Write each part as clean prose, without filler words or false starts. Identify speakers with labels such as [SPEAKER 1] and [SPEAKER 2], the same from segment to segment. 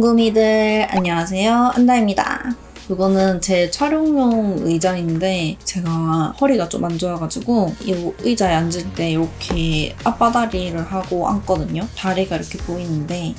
[SPEAKER 1] 궁금이들 안녕하세요, 안다입니다. 이거는 제 촬영용 의자인데 제가 허리가 좀 안 좋아가지고 이 의자에 앉을 때 이렇게 앞바다리를 하고 앉거든요. 다리가 이렇게 보이는데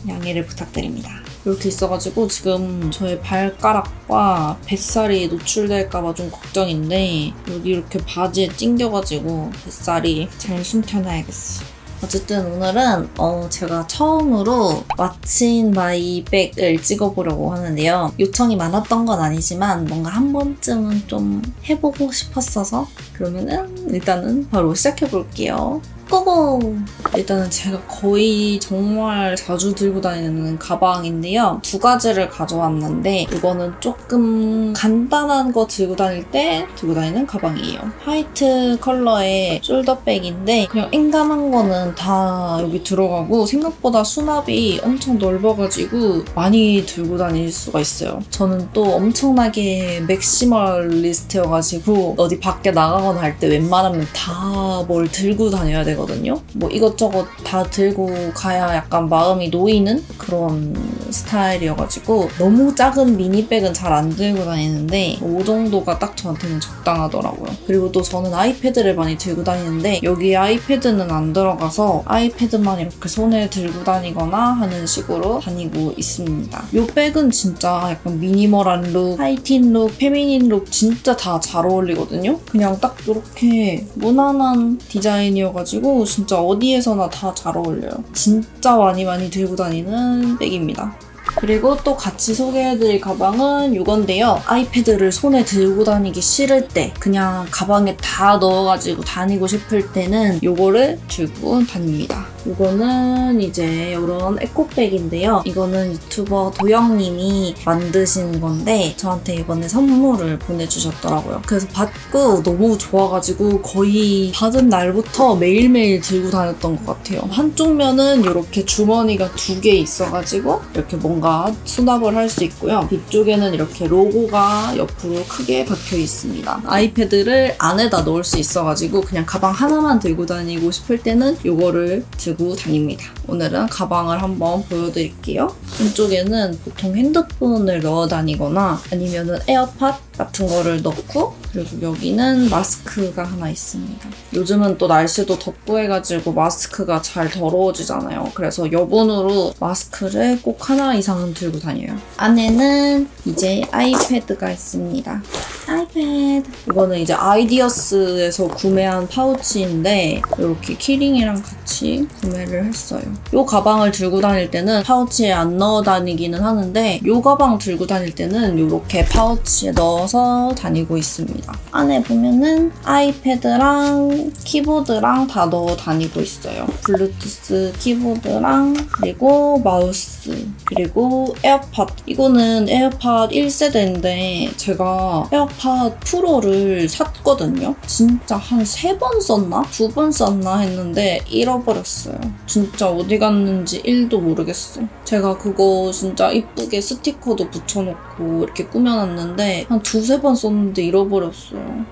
[SPEAKER 1] 양해를 부탁드립니다. 이렇게 있어가지고 지금 저의 발가락과 뱃살이 노출될까봐 좀 걱정인데 여기 이렇게 바지에 찡겨가지고 뱃살이 잘 숨겨놔야겠어. 어쨌든 오늘은 제가 처음으로 What's in my bag을 찍어보려고 하는데요. 요청이 많았던 건 아니지만 뭔가 한 번쯤은 좀 해보고 싶었어서 그러면은 일단은 바로 시작해볼게요. 고고! 일단은 제가 거의 정말 자주 들고 다니는 가방인데요. 두 가지를 가져왔는데 이거는 조금 간단한 거 들고 다닐 때 들고 다니는 가방이에요. 화이트 컬러의 숄더백인데 그냥 앵간한 거는 다 여기 들어가고 생각보다 수납이 엄청 넓어가지고 많이 들고 다닐 수가 있어요. 저는 또 엄청나게 맥시멀리스트여가지고 어디 밖에 나가거나 할 때 웬만하면 다 뭘 들고 다녀야 되거든요. 뭐 이것저것 다 들고 가야 약간 마음이 놓이는 그런 스타일이어가지고 너무 작은 미니백은 잘 안 들고 다니는데 이 정도가 딱 저한테는 적당하더라고요. 그리고 또 저는 아이패드를 많이 들고 다니는데 여기에 아이패드는 안 들어가서 아이패드만 이렇게 손에 들고 다니거나 하는 식으로 다니고 있습니다. 이 백은 진짜 약간 미니멀한 룩, 하이틴 룩, 페미닌 룩 진짜 다 잘 어울리거든요. 그냥 딱 이렇게 무난한 디자인이어가지고 진짜 어디에서나 다 잘 어울려요. 진짜 많이 들고 다니는 백입니다. 그리고 또 같이 소개해드릴 가방은 이건데요. 아이패드를 손에 들고 다니기 싫을 때 그냥 가방에 다 넣어가지고 다니고 싶을 때는 이거를 들고 다닙니다. 이거는 이제 이런 에코백인데요. 이거는 유튜버 도영님이 만드신 건데 저한테 이번에 선물을 보내주셨더라고요. 그래서 받고 너무 좋아가지고 거의 받은 날부터 매일매일 들고 다녔던 것 같아요. 한쪽 면은 이렇게 주머니가 2개 있어가지고 이렇게 뭔가 수납을 할 수 있고요. 뒤쪽에는 이렇게 로고가 옆으로 크게 박혀 있습니다. 아이패드를 안에다 넣을 수 있어가지고 그냥 가방 하나만 들고 다니고 싶을 때는 이거를 들고 다닙니다. 오늘은 가방을 한번 보여드릴게요. 이쪽에는 보통 핸드폰을 넣어 다니거나 아니면은 에어팟 같은 거를 넣고 그리고 여기는 마스크가 하나 있습니다. 요즘은 또 날씨도 덥고 해가지고 마스크가 잘 더러워지잖아요. 그래서 여분으로 마스크를 꼭 하나 이상은 들고 다녀요. 안에는 이제 아이패드가 있습니다. 아이패드. 이거는 이제 아이디어스에서 구매한 파우치인데 이렇게 키링이랑 같이 구매를 했어요. 이 가방을 들고 다닐 때는 파우치에 안 넣어 다니기는 하는데 이 가방 들고 다닐 때는 이렇게 파우치에 넣어서 다니고 있습니다. 안에 보면은 아이패드랑 키보드랑 다 넣어 다니고 있어요. 블루투스 키보드랑 그리고 마우스 그리고 에어팟. 이거는 에어팟 1세대인데 제가 에어팟 프로를 샀거든요. 진짜 한 3번 썼나? 2번 썼나 했는데 잃어버렸어요. 진짜 어디 갔는지 1도 모르겠어. 제가 그거 진짜 이쁘게 스티커도 붙여놓고 이렇게 꾸며놨는데 한 2-3번 썼는데 잃어버렸어요.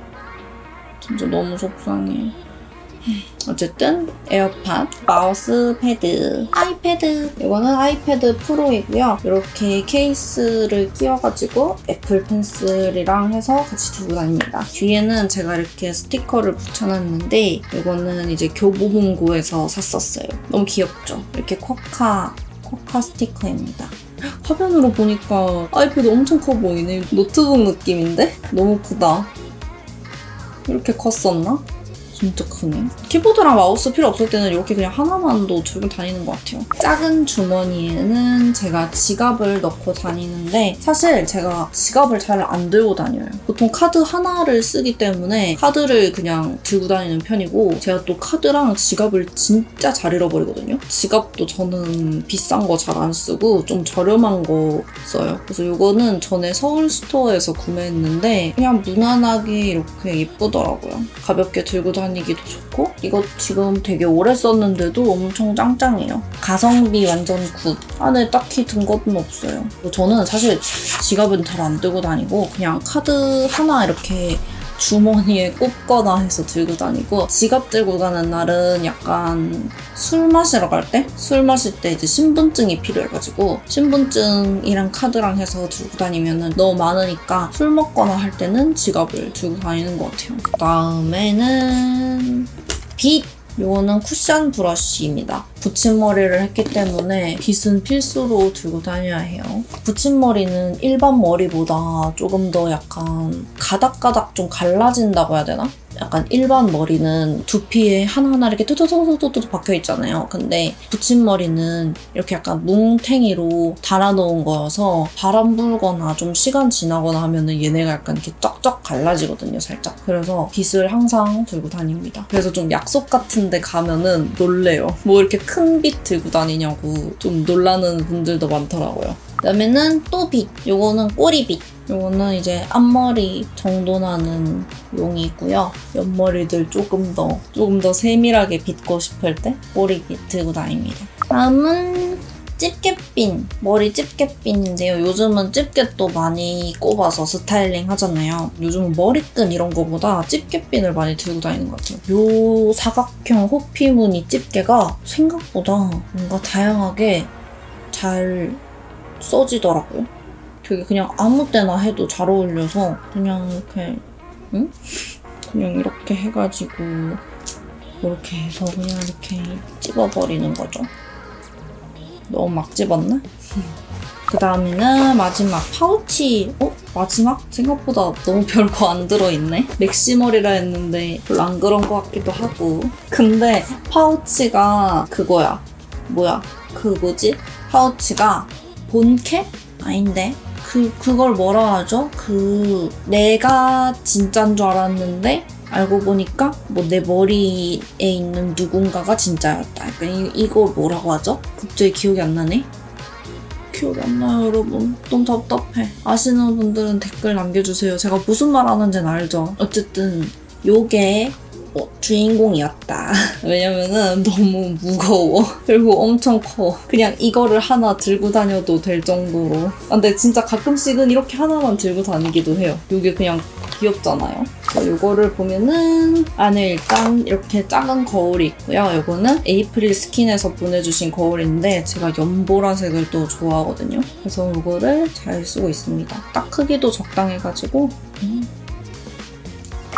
[SPEAKER 1] 진짜 너무 속상해. 어쨌든 에어팟, 마우스 패드, 아이패드. 이거는 아이패드 프로이고요. 이렇게 케이스를 끼워가지고 애플 펜슬이랑 해서 같이 들고 다닙니다. 뒤에는 제가 이렇게 스티커를 붙여놨는데 이거는 이제 교보문고에서 샀었어요. 너무 귀엽죠? 이렇게 쿼카 스티커입니다. 화면으로 보니까 아이패드 엄청 커 보이네. 노트북 느낌인데? 너무 크다. 이렇게 컸었나? 진짜 크네. 키보드랑 마우스 필요 없을 때는 이렇게 그냥 하나만도 들고 다니는 것 같아요. 작은 주머니에는 제가 지갑을 넣고 다니는데 사실 제가 지갑을 잘 안 들고 다녀요. 보통 카드 하나를 쓰기 때문에 카드를 그냥 들고 다니는 편이고 제가 또 카드랑 지갑을 진짜 잘 잃어버리거든요. 지갑도 저는 비싼 거 잘 안 쓰고 좀 저렴한 거 써요. 그래서 이거는 전에 서울 스토어에서 구매했는데 그냥 무난하게 이렇게 예쁘더라고요. 가볍게 들고 다니기도 좋고 이거 지금 되게 오래 썼는데도 엄청 짱짱해요. 가성비 완전 굿. 안에 딱히 든 것은 없어요. 저는 사실 지갑은 잘 안 들고 다니고 그냥 카드 하나 이렇게 주머니에 꼽거나 해서 들고 다니고, 지갑 들고 가는 날은 약간 술 마시러 갈 때? 술 마실 때 이제 신분증이 필요해가지고 신분증이랑 카드랑 해서 들고 다니면은 너무 많으니까 술 먹거나 할 때는 지갑을 들고 다니는 것 같아요. 다음에는 빗! 요거는 쿠션 브러쉬입니다. 붙임머리를 했기 때문에 빗은 필수로 들고 다녀야 해요. 붙임머리는 일반 머리보다 조금 더 약간 가닥가닥 좀 갈라진다고 해야 되나? 약간 일반 머리는 두피에 하나하나 이렇게 뚜뚜뚜뚜뚜 박혀있잖아요. 근데 붙임머리는 이렇게 약간 뭉탱이로 달아놓은 거여서 바람 불거나 좀 시간 지나거나 하면은 얘네가 약간 이렇게 쫙쫙 갈라지거든요, 살짝. 그래서 빗을 항상 들고 다닙니다. 그래서 좀 약속 같은 데 가면은 놀래요. 뭐 이렇게 큰 빗 들고 다니냐고 좀 놀라는 분들도 많더라고요. 그다음에는 또 빗. 요거는 꼬리빗. 요거는 이제 앞머리 정도 나는 용이고요. 옆머리들 조금 더 세밀하게 빗고 싶을 때 꼬리빗 들고 다닙니다. 다음은 집게핀, 머리 집게핀인데요. 요즘은 집게도 많이 꼽아서 스타일링 하잖아요. 요즘은 머리끈 이런 거보다 집게핀을 많이 들고 다니는 것 같아요. 요 사각형 호피 무늬 집게가 생각보다 뭔가 다양하게 잘 써지더라고요. 되게 그냥 아무 때나 해도 잘 어울려서 그냥 이렇게 그냥 이렇게 해가지고 이렇게 해서 그냥 이렇게 찝어버리는 거죠. 너무 막 집었나? 그 다음에는 마지막 파우치. 마지막? 생각보다 너무 별거 안 들어있네? 맥시멀이라 했는데 별로 안 그런 것 같기도 하고. 근데 파우치가 그거야. 파우치가 본캡? 아닌데? 그걸 뭐라 하죠? 내가 진짠 줄 알았는데 알고 보니까 뭐 내 머리에 있는 누군가가 진짜였다. 약간 이걸 뭐라고 하죠? 갑자기 기억이 안 나네? 기억이 안 나요, 여러분. 너무 답답해. 아시는 분들은 댓글 남겨주세요. 제가 무슨 말 하는지는 알죠? 어쨌든 요게 주인공이었다. 왜냐면은 너무 무거워. 그리고 엄청 커. 그냥 이거를 하나 들고 다녀도 될 정도로. 근데 진짜 가끔씩은 이렇게 하나만 들고 다니기도 해요. 이게 그냥 귀엽잖아요. 이거를 보면은 안에 일단 이렇게 작은 거울이 있고요. 이거는 에이프릴 스킨에서 보내주신 거울인데 제가 연보라색을 또 좋아하거든요. 그래서 이거를 잘 쓰고 있습니다. 딱 크기도 적당해가지고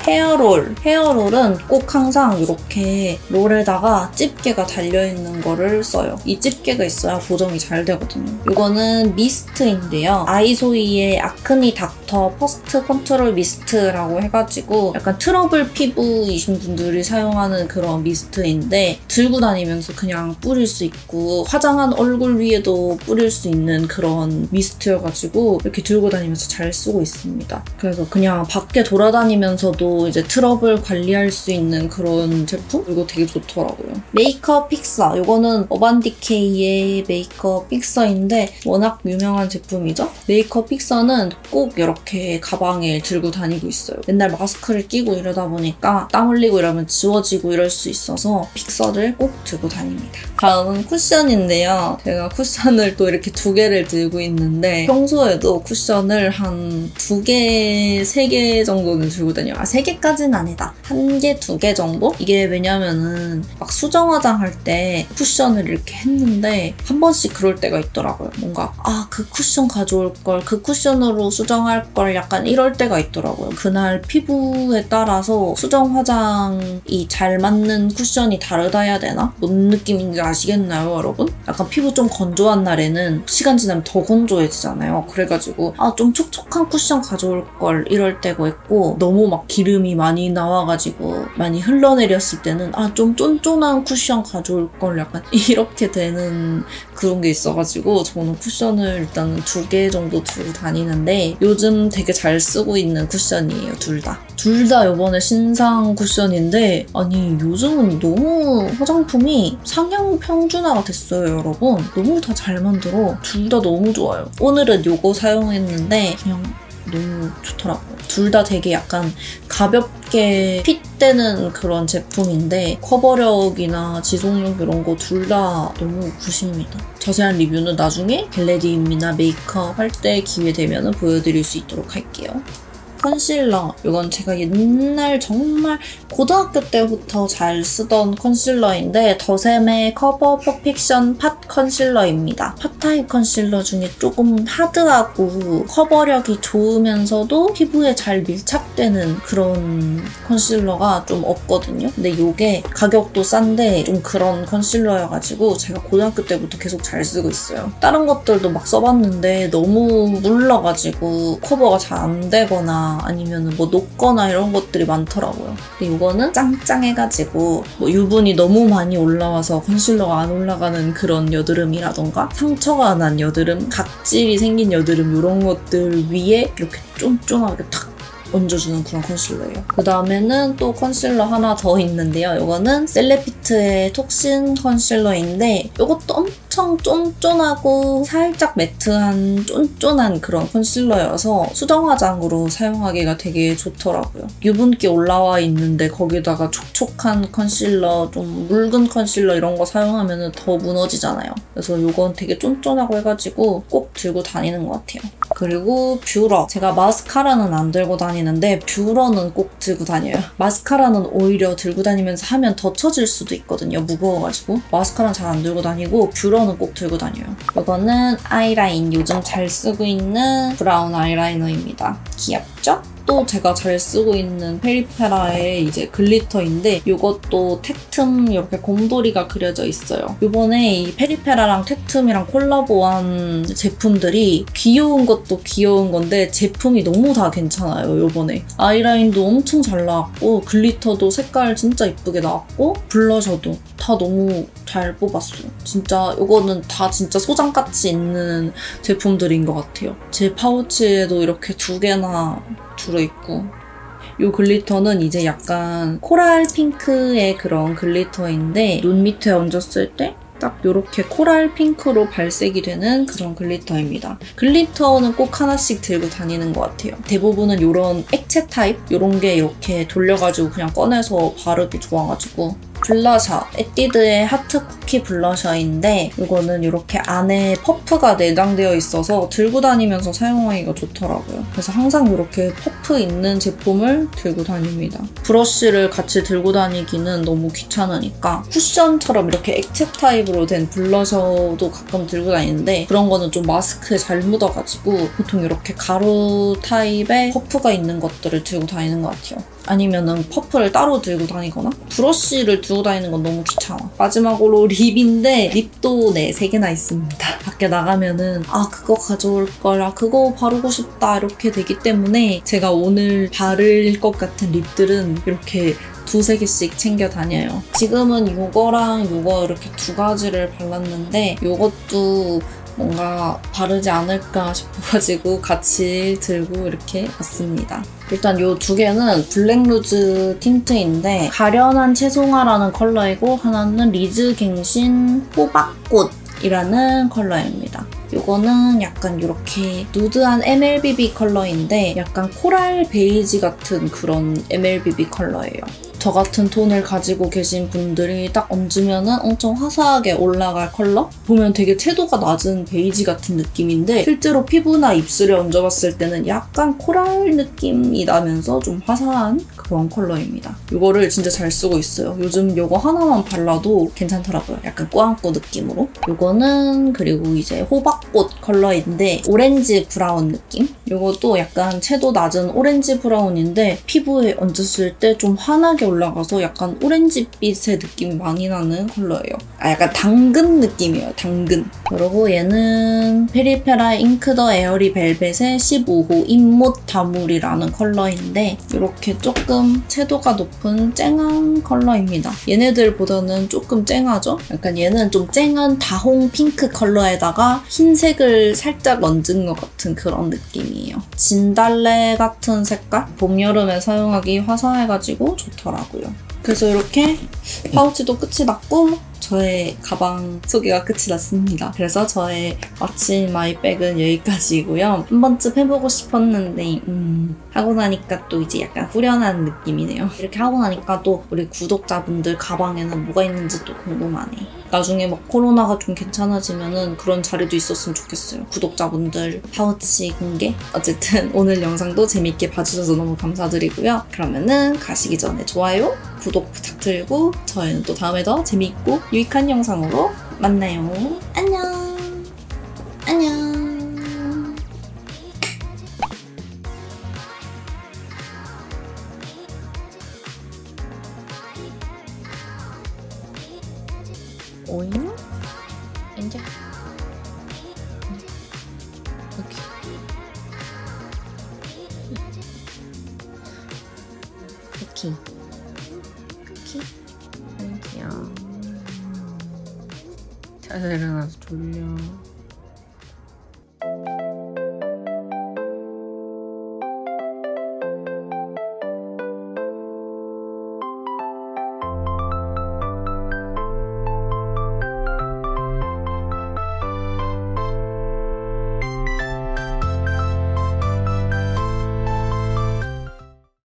[SPEAKER 1] 헤어롤은 꼭 항상 이렇게 롤에다가 집게가 달려있는 거를 써요. 이 집게가 있어야 보정이 잘 되거든요. 이거는 미스트인데요. 아이소이의 아크니 닥터 퍼스트 컨트롤 미스트라고 해가지고 약간 트러블 피부이신 분들이 사용하는 그런 미스트인데 들고 다니면서 그냥 뿌릴 수 있고 화장한 얼굴 위에도 뿌릴 수 있는 그런 미스트여가지고 이렇게 들고 다니면서 잘 쓰고 있습니다. 그래서 그냥 밖에 돌아다니면서도 이제 트러블 관리할 수 있는 그런 제품? 이거 되게 좋더라고요. 메이크업 픽서. 이거는 어반디케이의 메이크업 픽서인데 워낙 유명한 제품이죠? 메이크업 픽서는 꼭 이렇게 가방에 들고 다니고 있어요. 맨날 마스크를 끼고 이러다 보니까 땀 흘리고 이러면 지워지고 이럴 수 있어서 픽서를 꼭 들고 다닙니다. 다음은 쿠션인데요. 제가 쿠션을 또 이렇게 2개를 들고 있는데 평소에도 쿠션을 한 2개, 3개 정도는 들고 다녀요. 3개까지는 아니다. 1개, 2개 정도? 이게 왜냐면은 막 수정 화장할 때 쿠션을 이렇게 했는데 한 번씩 그럴 때가 있더라고요. 뭔가 그 쿠션 가져올 걸, 그 쿠션으로 수정할 걸 약간 이럴 때가 있더라고요. 그날 피부에 따라서 수정 화장이 잘 맞는 쿠션이 다르다 해야 되나? 뭔 느낌인지 아시겠나요, 여러분? 약간 피부 좀 건조한 날에는 시간 지나면 더 건조해지잖아요. 그래가지고 좀 촉촉한 쿠션 가져올 걸 이럴 때가 있고 너무 막 기름이 많이 나와가지고 많이 흘러내렸을 때는 좀 쫀쫀한 쿠션 가져올 걸 약간 이렇게 되는 그런 게 있어가지고 저는 쿠션을 일단 2개 정도 들고 다니는데 요즘 되게 잘 쓰고 있는 쿠션이에요, 둘 다. 둘 다 이번에 신상 쿠션인데 요즘은 너무 화장품이 상향 평준화가 됐어요, 여러분. 너무 다 잘 만들어. 둘 다 너무 좋아요. 오늘은 요거 사용했는데 그냥 너무 좋더라고요. 둘 다 되게 약간 가볍게 핏되는 그런 제품인데 커버력이나 지속력 이런 거 둘 다 너무 굿입니다. 자세한 리뷰는 나중에 겟레디입니다 메이크업 할 때 기회 되면 보여드릴 수 있도록 할게요. 컨실러. 이건 제가 옛날 정말 고등학교 때부터 잘 쓰던 컨실러인데 더샘의 커버 퍼펙션 팟 컨실러입니다. 팟 타입 컨실러 중에 조금 하드하고 커버력이 좋으면서도 피부에 잘 밀착되는 그런 컨실러가 좀 없거든요. 근데 이게 가격도 싼데 좀 그런 컨실러여가지고 제가 고등학교 때부터 계속 잘 쓰고 있어요. 다른 것들도 막 써봤는데 너무 물러가지고 커버가 잘 안 되거나 아니면 뭐 녹거나 이런 것들이 많더라고요. 근데 이거는 짱짱해가지고 뭐 유분이 너무 많이 올라와서 컨실러가 안 올라가는 그런 여드름이라던가 상처가 난 여드름, 각질이 생긴 여드름 이런 것들 위에 이렇게 쫀쫀하게 탁 얹어주는 그런 컨실러예요. 그 다음에는 또 컨실러 하나 더 있는데요. 이거는 셀레피트의 톡신 컨실러인데 이것도 엄청 쫀쫀하고 살짝 매트한 쫀쫀한 그런 컨실러여서 수정 화장으로 사용하기가 되게 좋더라고요. 유분기 올라와 있는데 거기다가 촉촉한 컨실러, 좀 묽은 컨실러 이런 거 사용하면 더 무너지잖아요. 그래서 이건 되게 쫀쫀하고 해가지고 꼭 들고 다니는 것 같아요. 그리고 뷰러. 제가 마스카라는 안 들고 다니는데 뷰러는 꼭 들고 다녀요. 마스카라는 오히려 들고 다니면서 하면 더 처질 수도 있거든요. 무거워가지고. 마스카라는 잘 안 들고 다니고 뷰러는 꼭 들고 다녀요. 이거는 아이라인. 요즘 잘 쓰고 있는 브라운 아이라이너입니다. 귀엽죠? 또 제가 잘 쓰고 있는 페리페라의 이제 글리터인데 이것도 택툼 이렇게 곰돌이가 그려져 있어요. 이번에 이 페리페라랑 택툼이랑 콜라보한 제품들이 귀여운 것도 귀여운 건데 제품이 너무 다 괜찮아요. 이번에 아이라인도 엄청 잘 나왔고 글리터도 색깔 진짜 이쁘게 나왔고 블러셔도 다 너무 잘 뽑았어요. 진짜 이거는 다 진짜 소장가치 있는 제품들인 것 같아요. 제 파우치에도 이렇게 2개나 들어있고 이 글리터는 이제 약간 코랄 핑크의 그런 글리터인데 눈 밑에 얹었을 때 딱 이렇게 코랄 핑크로 발색이 되는 그런 글리터입니다. 글리터는 꼭 하나씩 들고 다니는 것 같아요. 대부분은 이런 액체 타입 이런 게 이렇게 돌려가지고 그냥 꺼내서 바르기 좋아가지고 블러셔, 에뛰드의 하트 쿠키 블러셔인데 이거는 이렇게 안에 퍼프가 내장되어 있어서 들고 다니면서 사용하기가 좋더라고요. 그래서 항상 이렇게 퍼프 있는 제품을 들고 다닙니다. 브러쉬를 같이 들고 다니기는 너무 귀찮으니까 쿠션처럼 이렇게 액체 타입으로 된 블러셔도 가끔 들고 다니는데 그런 거는 좀 마스크에 잘 묻어가지고 보통 이렇게 가루 타입의 퍼프가 있는 것들을 들고 다니는 것 같아요. 아니면은 퍼프를 따로 들고 다니거나 브러쉬를 들고 다니는 건 너무 귀찮아. 마지막으로 립인데 립도 3개나 있습니다. 밖에 나가면은 아 그거 가져올 걸, 아 그거 바르고 싶다 이렇게 되기 때문에 제가 오늘 바를 것 같은 립들은 이렇게 2-3개씩 챙겨 다녀요. 지금은 이거랑 이거 이렇게 2가지를 발랐는데 이것도 뭔가 바르지 않을까 싶어가지고 같이 들고 이렇게 왔습니다. 일단 이 2개는 블랙루즈 틴트인데 가련한 채송화라는 컬러이고 하나는 리즈갱신 호박꽃이라는 컬러입니다. 이거는 약간 이렇게 누드한 MLBB 컬러인데 약간 코랄 베이지 같은 그런 MLBB 컬러예요. 저 같은 톤을 가지고 계신 분들이 딱 얹으면은 엄청 화사하게 올라갈 컬러? 보면 되게 채도가 낮은 베이지 같은 느낌인데 실제로 피부나 입술에 얹어봤을 때는 약간 코랄 느낌이 나면서 좀 화사한 그런 컬러입니다. 이거를 진짜 잘 쓰고 있어요. 요즘 이거 하나만 발라도 괜찮더라고요. 약간 꾸안꾸 느낌으로. 이거는 그리고 이제 호박꽃 컬러인데 오렌지 브라운 느낌? 이것도 약간 채도 낮은 오렌지 브라운인데 피부에 얹었을 때 좀 환하게 올라가서 약간 오렌지빛의 느낌이 많이 나는 컬러예요. 아 약간 당근 느낌이에요. 당근. 그리고 얘는 페리페라 잉크 더 에어리 벨벳의 15호 잇못 다물이라는 컬러인데 이렇게 조금 채도가 높은 쨍한 컬러입니다. 얘네들보다는 조금 쨍하죠? 약간 얘는 좀 쨍한 다홍 핑크 컬러에다가 흰색을 살짝 얹은 것 같은 그런 느낌이에요. 진달래 같은 색깔? 봄, 여름에 사용하기 화사해가지고 좋더라고요. 그래서 이렇게 파우치도 끝이 났고 저의 가방 소개가 끝이 났습니다. 그래서 저의 What's in my bag은 여기까지고요. 한 번쯤 해보고 싶었는데 하고 나니까 또 이제 약간 후련한 느낌이네요. 이렇게 하고 나니까 또 우리 구독자분들 가방에는 뭐가 있는지 또 궁금하네. 나중에 막 코로나가 좀 괜찮아지면은 그런 자리도 있었으면 좋겠어요. 구독자분들 파우치 공개? 어쨌든 오늘 영상도 재밌게 봐주셔서 너무 감사드리고요. 그러면은 가시기 전에 좋아요, 구독 부탁드리고 저희는 또 다음에 더 재밌고 유익한 영상으로 만나요. 안녕. 안녕. 오잉? 이제 여기 쿠키 쿠키 여기야. 잘 일어나서 졸려.